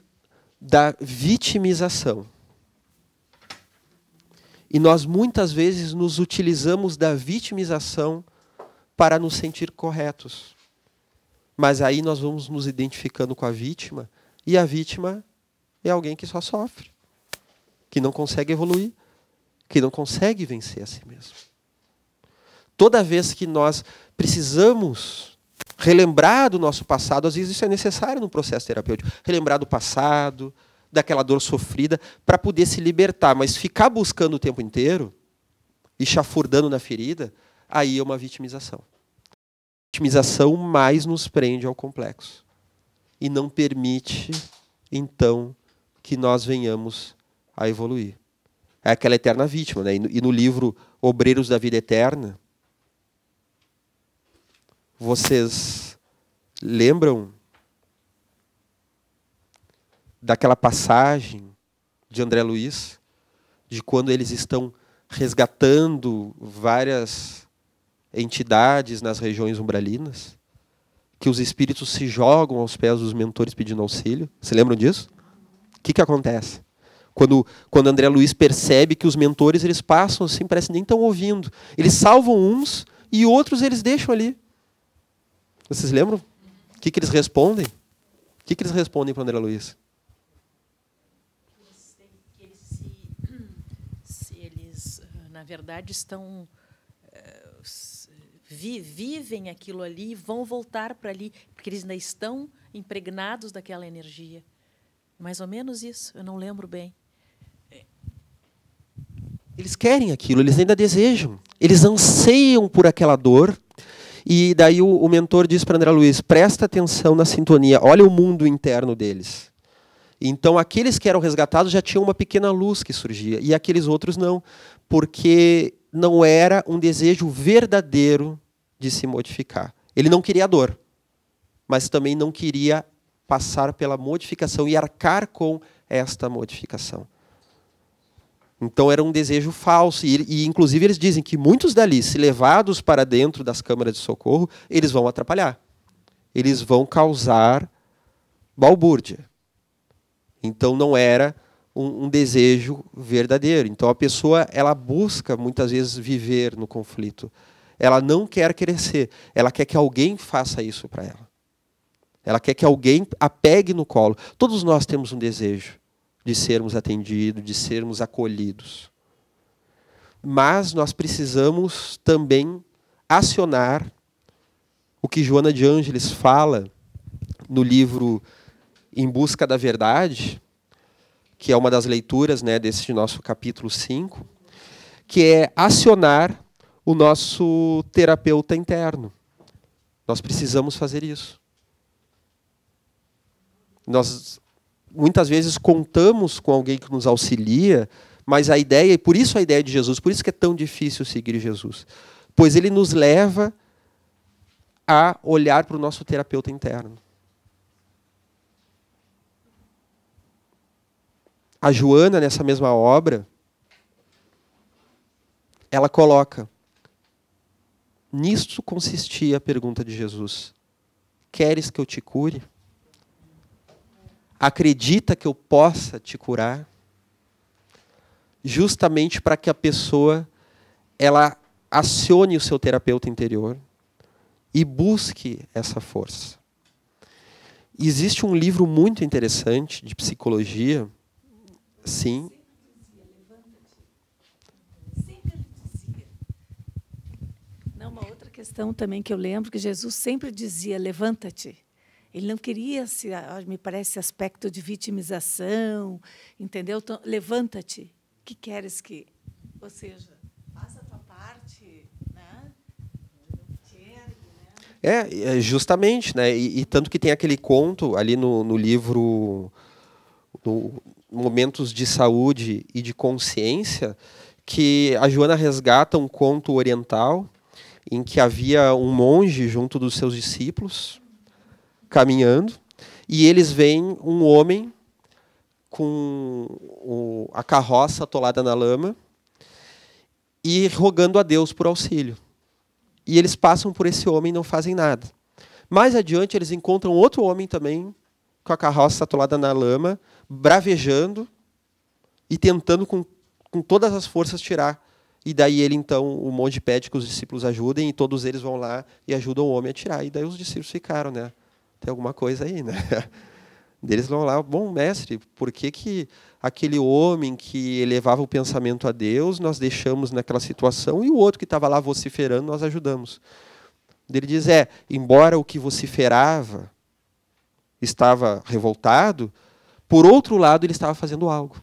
da vitimização. E nós muitas vezes nos utilizamos da vitimização para nos sentir corretos. Mas aí nós vamos nos identificando com a vítima, e a vítima é alguém que só sofre, que não consegue evoluir, que não consegue vencer a si mesmo. Toda vez que nós precisamos relembrar do nosso passado, às vezes isso é necessário no processo terapêutico, relembrar do passado, daquela dor sofrida, para poder se libertar, mas ficar buscando o tempo inteiro e chafurdando na ferida, aí é uma vitimização. A vitimização mais nos prende ao complexo e não permite, então, que nós venhamos a evoluir. É aquela eterna vítima, né? E no livro Obreiros da Vida Eterna, vocês lembram daquela passagem de André Luiz, de quando eles estão resgatando várias entidades nas regiões umbralinas, que os espíritos se jogam aos pés dos mentores pedindo auxílio? Você lembram disso? O que acontece? Quando André Luiz percebe que os mentores eles passam assim, parece que nem estão ouvindo. Eles salvam uns e outros eles deixam ali. Vocês lembram? O que eles respondem? O que eles respondem para André Luiz? Se eles, na verdade, estão vivem aquilo ali e vão voltar para ali, porque eles ainda estão impregnados daquela energia. Mais ou menos isso, eu não lembro bem. Eles querem aquilo, eles ainda desejam. Eles anseiam por aquela dor. E daí o mentor diz para André Luiz, presta atenção na sintonia, olha o mundo interno deles. Então, aqueles que eram resgatados já tinham uma pequena luz que surgia, e aqueles outros não, porque não era um desejo verdadeiro de se modificar. Ele não queria a dor, mas também não queria passar pela modificação e arcar com esta modificação. Então era um desejo falso, e inclusive eles dizem que muitos dali, se levados para dentro das câmaras de socorro, eles vão atrapalhar. Eles vão causar balbúrdia. Então não era um desejo verdadeiro. Então a pessoa ela busca muitas vezes viver no conflito. Ela não quer crescer, ela quer que alguém faça isso para ela. Ela quer que alguém a pegue no colo. Todos nós temos um desejo de sermos atendidos, de sermos acolhidos. Mas nós precisamos também acionar o que Joana de Ângeles fala no livro Em Busca da Verdade, que é uma das leituras, né, desse nosso capítulo 5, que é acionar o nosso terapeuta interno. Nós precisamos fazer isso. Nós, muitas vezes, contamos com alguém que nos auxilia, mas a ideia, e por isso a ideia de Jesus, por isso que é tão difícil seguir Jesus, pois ele nos leva a olhar para o nosso terapeuta interno. A Joana, nessa mesma obra, ela coloca: nisto consistia a pergunta de Jesus: queres que eu te cure? Acredita que eu possa te curar? Justamente para que a pessoa ela acione o seu terapeuta interior e busque essa força. Existe um livro muito interessante de psicologia, sim. Não, uma outra questão também que eu lembro, que Jesus sempre dizia, levanta-te. Ele não queria, me parece, aspecto de vitimização, entendeu? Então, levanta-te. O que queres que... Ou seja, faça a tua parte, né? Te ergue, né? Justamente, né? E tanto que tem aquele conto ali no livro Momentos de Saúde e de Consciência, que a Joana resgata um conto oriental em que havia um monge junto dos seus discípulos, caminhando, e eles veem um homem com a carroça atolada na lama e rogando a Deus por auxílio. E eles passam por esse homem e não fazem nada. Mais adiante, eles encontram outro homem também com a carroça atolada na lama, bravejando e tentando com todas as forças tirar. E daí ele, então, o monge pede que os discípulos ajudem, e todos eles vão lá e ajudam o homem a tirar. E daí os discípulos ficaram, né? Tem alguma coisa aí, né? Eles vão lá, bom, mestre, por que aquele homem que elevava o pensamento a Deus, nós deixamos naquela situação, e o outro que estava lá vociferando, nós ajudamos? Ele diz, embora o que vociferava estava revoltado, por outro lado, ele estava fazendo algo.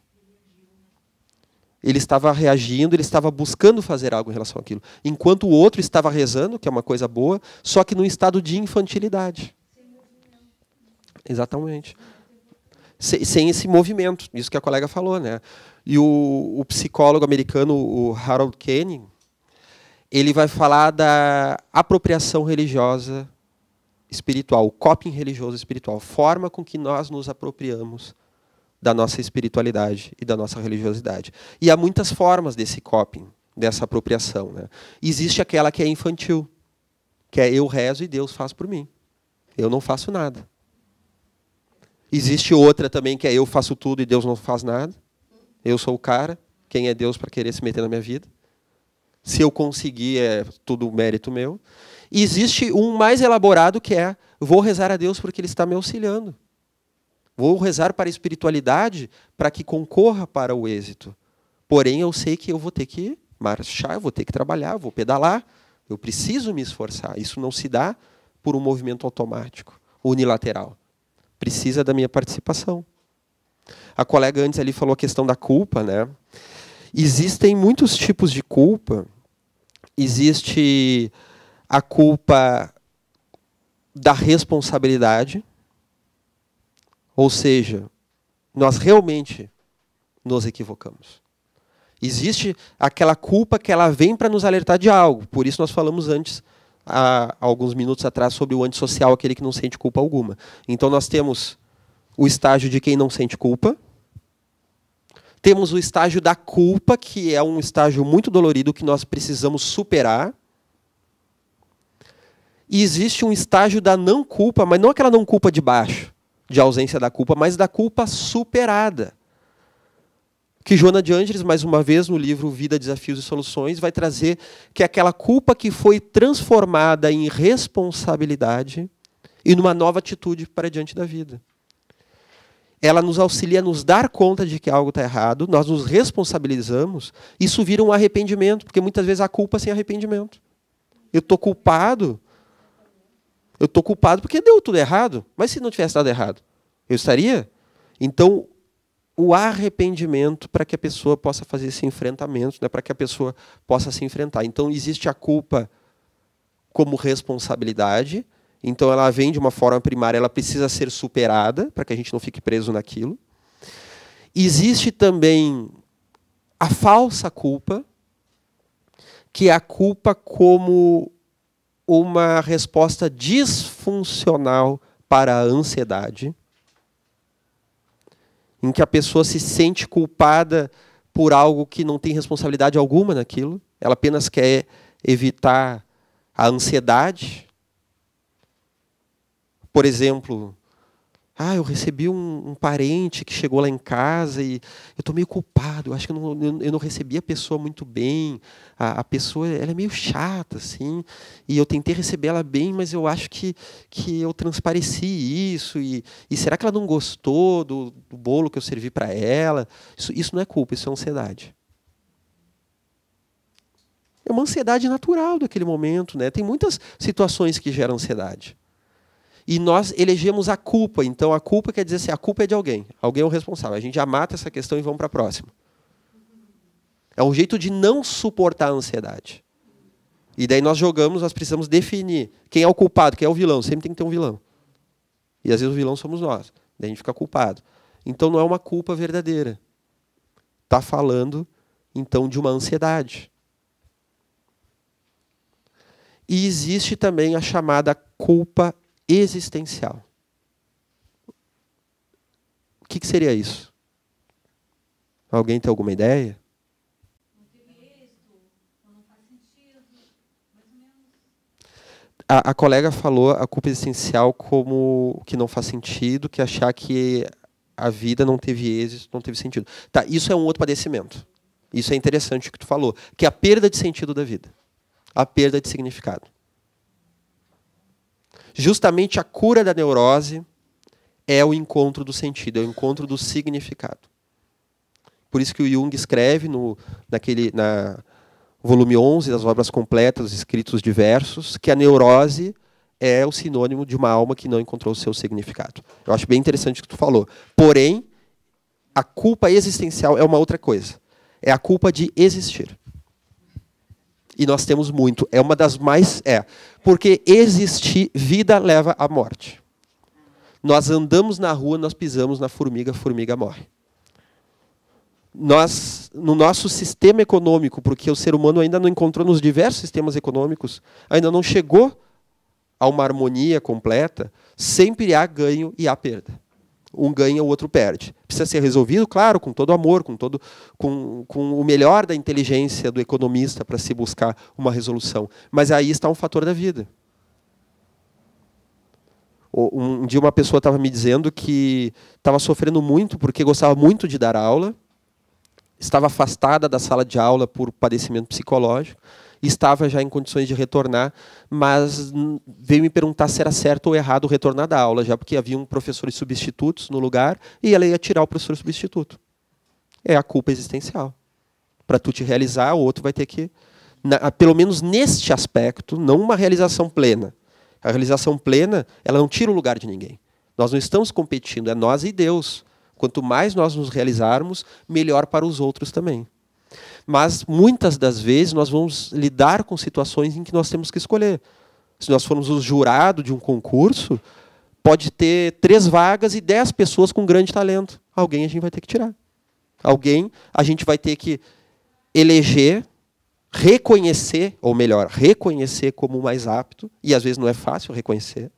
Ele estava reagindo, ele estava buscando fazer algo em relação àquilo. Enquanto o outro estava rezando, que é uma coisa boa, só que num estado de infantilidade. Exatamente. Sem esse movimento, isso que a colega falou, né? E o psicólogo americano, o Harold Koenig, ele vai falar da apropriação religiosa espiritual, o coping religioso espiritual, forma com que nós nos apropriamos da nossa espiritualidade e da nossa religiosidade. E há muitas formas desse coping, dessa apropriação, né? Existe aquela que é infantil, que é eu rezo e Deus faz por mim. Eu não faço nada. Existe outra também que é eu faço tudo e Deus não faz nada. Eu sou o cara. Quem é Deus para querer se meter na minha vida? Se eu conseguir, é tudo mérito meu. E existe um mais elaborado que é vou rezar a Deus porque Ele está me auxiliando. Vou rezar para a espiritualidade para que concorra para o êxito. Porém, eu sei que eu vou ter que marchar, eu vou ter que trabalhar, eu vou pedalar. Eu preciso me esforçar. Isso não se dá por um movimento automático, unilateral. Precisa da minha participação. A colega antes ali falou a questão da culpa, né? Existem muitos tipos de culpa. Existe a culpa da responsabilidade, ou seja, nós realmente nos equivocamos. Existe aquela culpa que ela vem para nos alertar de algo. Por isso nós falamos antes, há alguns minutos atrás, sobre o antissocial, aquele que não sente culpa alguma. Então nós temos o estágio de quem não sente culpa. Temos o estágio da culpa, que é um estágio muito dolorido que nós precisamos superar. E existe um estágio da não culpa, mas não aquela não culpa de baixo, de ausência da culpa, mas da culpa superada. Que Joana de Ângeles, mais uma vez, no livro Vida, Desafios e Soluções, vai trazer que é aquela culpa que foi transformada em responsabilidade e numa nova atitude para diante da vida. Ela nos auxilia a nos dar conta de que algo está errado, nós nos responsabilizamos, isso vira um arrependimento, porque muitas vezes há culpa sem arrependimento. Eu estou culpado porque deu tudo errado, mas se não tivesse dado errado, eu estaria? Então, o arrependimento para que a pessoa possa fazer esse enfrentamento, né, para que a pessoa possa se enfrentar. Então, existe a culpa como responsabilidade Então, ela vem de uma forma primária, ela precisa ser superada para que a gente não fique preso naquilo. Existe também a falsa culpa, que é a culpa como uma resposta disfuncional para a ansiedade, em que a pessoa se sente culpada por algo que não tem responsabilidade alguma naquilo, ela apenas quer evitar a ansiedade. Por exemplo, eu recebi um parente que chegou lá em casa e eu estou meio culpado, eu acho que eu não recebi a pessoa muito bem, a pessoa ela é meio chata, assim, e eu tentei receber ela bem, mas eu acho que eu transpareci isso, e será que ela não gostou do bolo que eu servi para ela? Isso não é culpa, isso é ansiedade. É uma ansiedade natural daquele momento, né? Tem muitas situações que geram ansiedade. E nós elegemos a culpa. Então, a culpa quer dizer assim, a culpa é de alguém. Alguém é o responsável. A gente já mata essa questão e vamos para a próxima. É um jeito de não suportar a ansiedade. E daí nós precisamos definir quem é o culpado, quem é o vilão. Sempre tem que ter um vilão. E às vezes o vilão somos nós. Daí a gente fica culpado. Então, não é uma culpa verdadeira. Está falando, então, de uma ansiedade. E existe também a chamada culpa existencial. O que seria isso? Alguém tem alguma ideia? A colega falou a culpa existencial como que não faz sentido, que achar que a vida não teve êxito, não teve sentido. Tá, isso é um outro padecimento. Isso é interessante o que tu falou, que é a perda de sentido da vida. A perda de significado. Justamente a cura da neurose é o encontro do sentido, é o encontro do significado. Por isso que o Jung escreve na volume 11 das obras completas, escritos diversos, que a neurose é o sinônimo de uma alma que não encontrou o seu significado. Eu acho bem interessante o que tu falou. Porém, a culpa existencial é uma outra coisa. É a culpa de existir. E nós temos muito. É uma das mais... Porque existir, vida leva à morte. Nós andamos na rua, nós pisamos na formiga, a formiga morre. Nós, no nosso sistema econômico, porque o ser humano ainda não encontrou nos diversos sistemas econômicos, ainda não chegou a uma harmonia completa, sempre há ganho e há perda. Um ganha, o outro perde. Precisa ser resolvido, claro, com todo amor, com o melhor da inteligência do economista para se buscar uma resolução. Mas aí está um fator da vida. Um dia uma pessoa estava me dizendo que estava sofrendo muito porque gostava muito de dar aula, estava afastada da sala de aula por padecimento psicológico, estava já em condições de retornar, mas veio me perguntar se era certo ou errado retornar da aula, já porque haviam professores substitutos no lugar e ela ia tirar o professor substituto. É a culpa existencial. Para tu te realizar, o outro vai ter que, pelo menos neste aspecto, não uma realização plena. A realização plena, ela não tira o lugar de ninguém. Nós não estamos competindo, é nós e Deus. Quanto mais nós nos realizarmos, melhor para os outros também. Mas, muitas das vezes, nós vamos lidar com situações em que nós temos que escolher. Se nós formos o jurado de um concurso, pode ter 3 vagas e 10 pessoas com grande talento. Alguém a gente vai ter que tirar. Alguém a gente vai ter que eleger, reconhecer, ou melhor, reconhecer como o mais apto, e às vezes não é fácil reconhecer,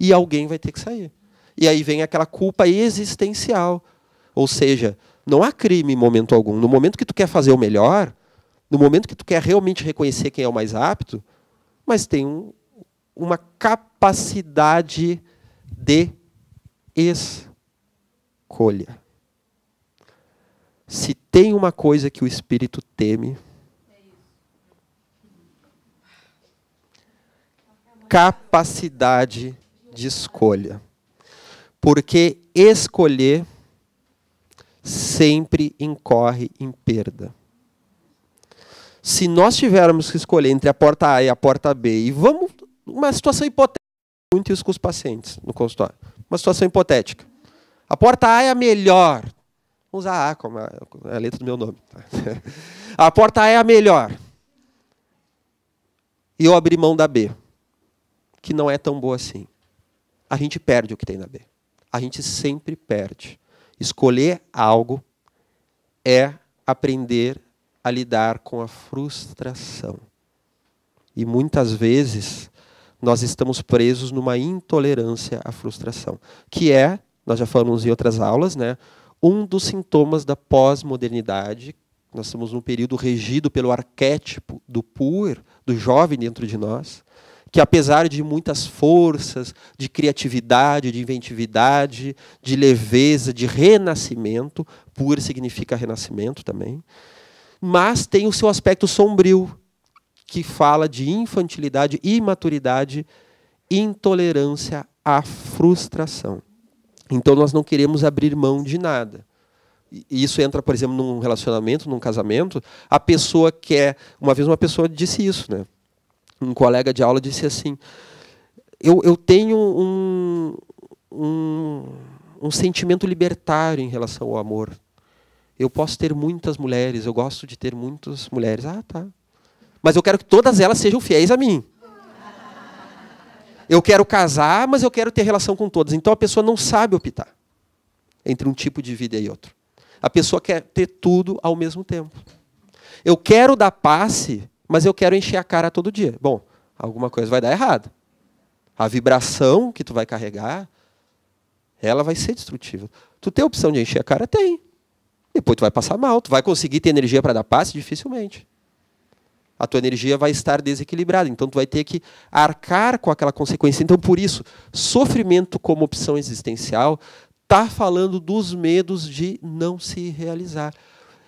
e alguém vai ter que sair. E aí vem aquela culpa existencial. Ou seja, não há crime em momento algum. No momento que tu quer fazer o melhor, no momento que tu quer realmente reconhecer quem é o mais apto, mas tem uma capacidade de escolha. Se tem uma coisa que o espírito teme, capacidade de escolha. Porque escolher sempre incorre em perda. Se nós tivermos que escolher entre a porta A e a porta B, e vamos, uma situação hipotética, muito isso com os pacientes no consultório, uma situação hipotética. A porta A é a melhor. Vamos usar A como a letra do meu nome. A porta A é a melhor. E eu abri mão da B. que não é tão boa assim. A gente perde o que tem na B. A gente sempre perde. Escolher algo é aprender a lidar com a frustração. E muitas vezes nós estamos presos numa intolerância à frustração, que é, nós já falamos em outras aulas, né, um dos sintomas da pós-modernidade. Nós estamos num período regido pelo arquétipo do puer, do jovem dentro de nós, que apesar de muitas forças, de criatividade, de inventividade, de leveza, de renascimento, puer significa renascimento também, mas tem o seu aspecto sombrio, que fala de infantilidade, imaturidade, intolerância à frustração. Então nós não queremos abrir mão de nada. E isso entra, por exemplo, num relacionamento, num casamento, a pessoa quer... Uma vez uma pessoa disse isso, né? Um colega de aula disse assim, eu tenho um sentimento libertário em relação ao amor. Eu posso ter muitas mulheres, eu gosto de ter muitas mulheres. Ah, tá. Mas eu quero que todas elas sejam fiéis a mim. Eu quero casar, mas eu quero ter relação com todas. Então a pessoa não sabe optar entre um tipo de vida e outro. A pessoa quer ter tudo ao mesmo tempo. Eu quero dar passe, mas eu quero encher a cara todo dia. Bom, alguma coisa vai dar errado. A vibração que tu vai carregar, ela vai ser destrutiva. Tu tem a opção de encher a cara? Tem. Depois tu vai passar mal. Tu vai conseguir ter energia para dar passe? Dificilmente. A tua energia vai estar desequilibrada. Então tu vai ter que arcar com aquela consequência. Então, por isso, sofrimento como opção existencial está falando dos medos de não se realizar.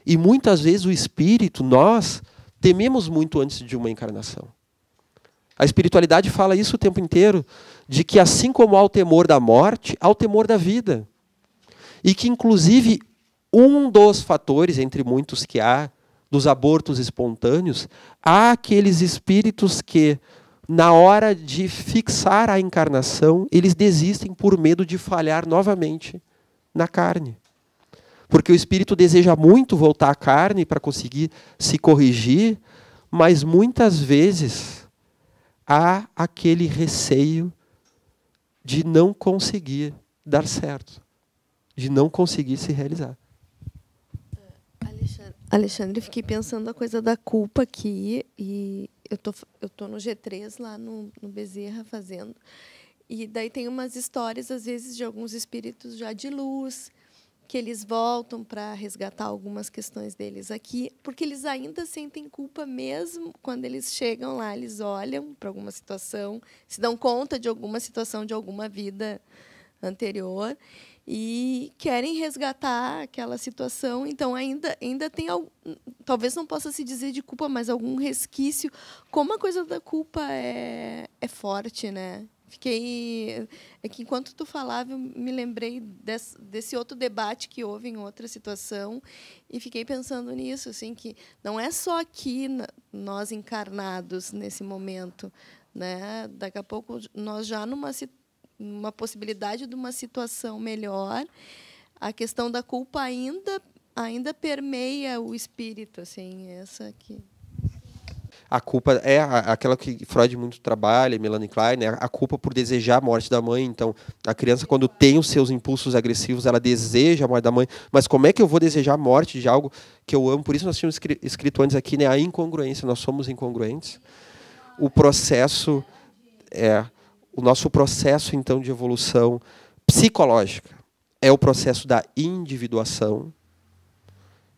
E muitas vezes o espírito, nós tememos muito antes de uma encarnação. A espiritualidade fala isso o tempo inteiro, de que assim como há o temor da morte, há o temor da vida. E que, inclusive, um dos fatores, entre muitos que há, dos abortos espontâneos, há aqueles espíritos que, na hora de fixar a encarnação, eles desistem por medo de falhar novamente na carne. Porque o espírito deseja muito voltar à carne para conseguir se corrigir, mas muitas vezes há aquele receio de não conseguir dar certo, de não conseguir se realizar. Alexandre, fiquei pensando a coisa da culpa aqui, e eu tô no G3 lá no Bezerra fazendo, e daí tem umas histórias, às vezes, de alguns espíritos já de luz, que eles voltam para resgatar algumas questões deles aqui, porque eles ainda sentem culpa mesmo quando eles chegam lá, eles olham para alguma situação, se dão conta de alguma situação de alguma vida anterior e querem resgatar aquela situação. Então, ainda tem, talvez não possa se dizer de culpa, mas algum resquício. Como a coisa da culpa é forte, né? É que enquanto tu falava, eu me lembrei desse outro debate que houve em outra situação e fiquei pensando nisso, assim, que não é só aqui nós encarnados nesse momento, né? Daqui a pouco nós já numa possibilidade de uma situação melhor, a questão da culpa ainda permeia o espírito, assim, essa aqui. A culpa é aquela que Freud muito trabalha, Melanie Klein, né? A culpa por desejar a morte da mãe. Então, a criança, quando tem os seus impulsos agressivos, ela deseja a morte da mãe. Mas como é que eu vou desejar a morte de algo que eu amo? Por isso nós tínhamos escrito antes aqui, né, a incongruência. Nós somos incongruentes. O processo, o nosso processo, então, de evolução psicológica é o processo da individuação,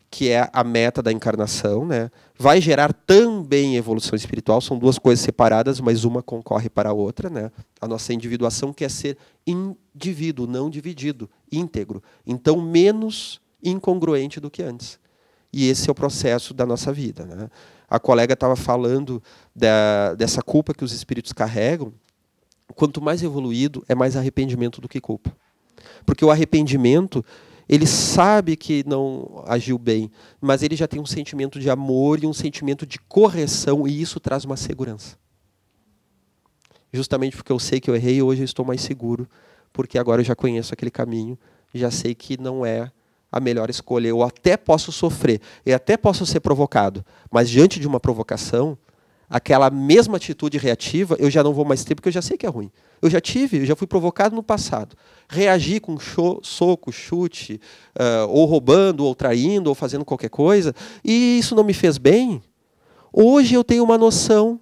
que é a meta da encarnação, né? Vai gerar também evolução espiritual, são duas coisas separadas, mas uma concorre para a outra, né? A nossa individuação quer ser indivíduo, não dividido, íntegro. Então, menos incongruente do que antes. E esse é o processo da nossa vida, né? A colega estava falando dessa culpa que os espíritos carregam. Quanto mais evoluído, é mais arrependimento do que culpa. Porque o arrependimento, ele sabe que não agiu bem, mas ele já tem um sentimento de amor e um sentimento de correção, e isso traz uma segurança. Justamente porque eu sei que eu errei, hoje eu estou mais seguro, porque agora eu já conheço aquele caminho, já sei que não é a melhor escolha. Eu até posso sofrer, eu até posso ser provocado, mas diante de uma provocação, aquela mesma atitude reativa, eu já não vou mais ter, porque eu já sei que é ruim. Eu já tive, eu já fui provocado no passado. Reagir com soco, chute, ou roubando, ou traindo, ou fazendo qualquer coisa, e isso não me fez bem. Hoje eu tenho uma noção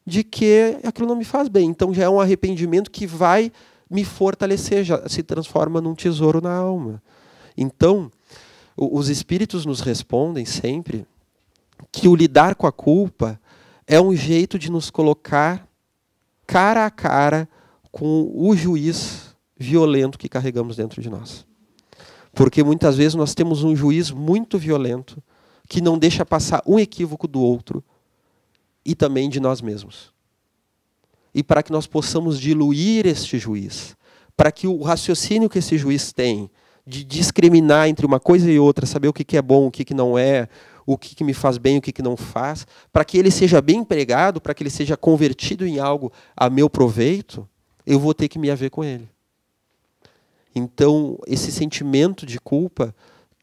de que aquilo não me faz bem. Então já é um arrependimento que vai me fortalecer, já se transforma num tesouro na alma. Então, os espíritos nos respondem sempre que o lidar com a culpa é um jeito de nos colocar cara a cara com o juiz violento que carregamos dentro de nós. Porque muitas vezes nós temos um juiz muito violento que não deixa passar um equívoco do outro e também de nós mesmos. E para que nós possamos diluir este juiz, para que o raciocínio que esse juiz tem de discriminar entre uma coisa e outra, saber o que é bom, o que não é, o que me faz bem, o que não faz, para que ele seja bem empregado, para que ele seja convertido em algo a meu proveito, eu vou ter que me haver com ele. Então, esse sentimento de culpa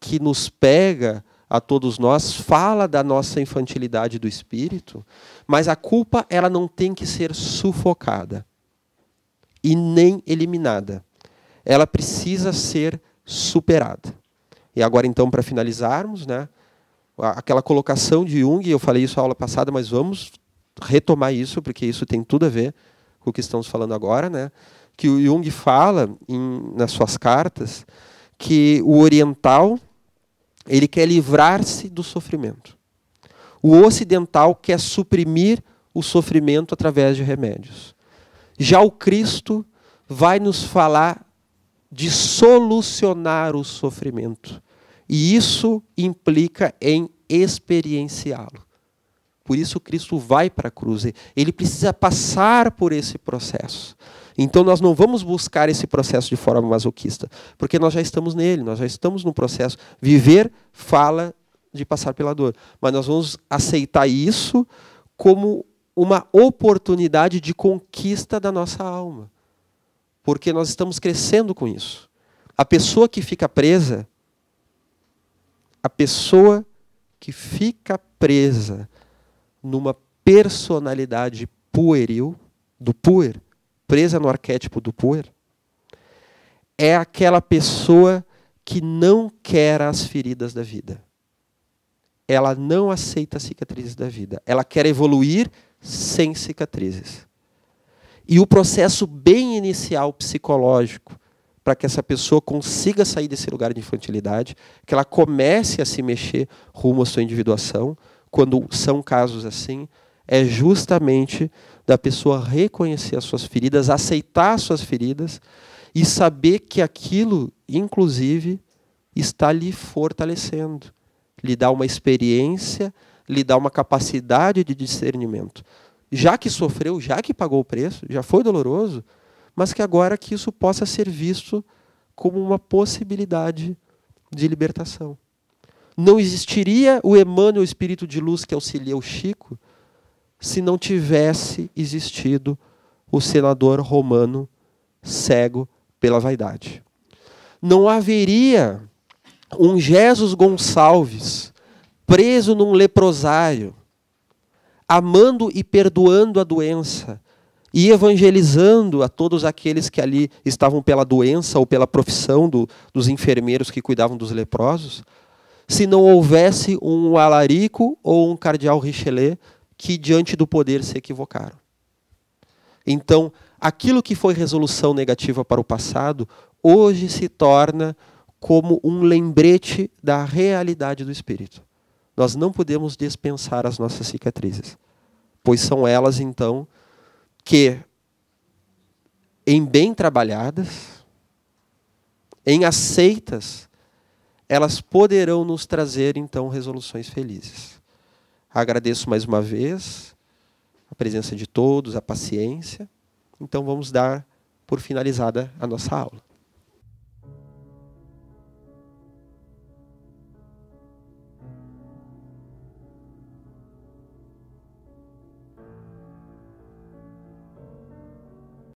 que nos pega a todos nós, fala da nossa infantilidade do espírito, mas a culpa ela não tem que ser sufocada e nem eliminada. Ela precisa ser superada. E agora, então, para finalizarmos, né, aquela colocação de Jung, eu falei isso na aula passada, mas vamos retomar isso, porque isso tem tudo a ver com o que estamos falando agora, né, que o Jung fala nas suas cartas que o oriental ele quer livrar-se do sofrimento. O ocidental quer suprimir o sofrimento através de remédios. Já o Cristo vai nos falar de solucionar o sofrimento. E isso implica em experienciá-lo. Por isso Cristo vai para a cruz. Ele precisa passar por esse processo. Então nós não vamos buscar esse processo de forma masoquista, porque nós já estamos nele, nós já estamos no processo. Viver fala de passar pela dor. Mas nós vamos aceitar isso como uma oportunidade de conquista da nossa alma. Porque nós estamos crescendo com isso. A pessoa que fica presa numa personalidade pueril, do puer, presa no arquétipo do puer, é aquela pessoa que não quer as feridas da vida. Ela não aceita as cicatrizes da vida. Ela quer evoluir sem cicatrizes. E o processo bem inicial psicológico para que essa pessoa consiga sair desse lugar de infantilidade, que ela comece a se mexer rumo à sua individuação, quando são casos assim, é justamente da pessoa reconhecer as suas feridas, aceitar as suas feridas e saber que aquilo, inclusive, está lhe fortalecendo, lhe dá uma experiência, lhe dá uma capacidade de discernimento. Já que sofreu, já que pagou o preço, já foi doloroso, mas que agora que isso possa ser visto como uma possibilidade de libertação. Não existiria o Emmanuel, o espírito de luz que auxilia o Chico, se não tivesse existido o senador romano cego pela vaidade. Não haveria um Jesus Gonçalves preso num leprosário, amando e perdoando a doença e evangelizando a todos aqueles que ali estavam pela doença ou pela profissão dos enfermeiros que cuidavam dos leprosos, se não houvesse um Alarico ou um cardeal Richelieu que diante do poder se equivocaram. Então, aquilo que foi resolução negativa para o passado, hoje se torna como um lembrete da realidade do espírito. Nós não podemos dispensar as nossas cicatrizes, pois são elas, então, que, em bem trabalhadas, em aceitas, elas poderão nos trazer, então, resoluções felizes. Agradeço mais uma vez a presença de todos, a paciência. Então, vamos dar por finalizada a nossa aula.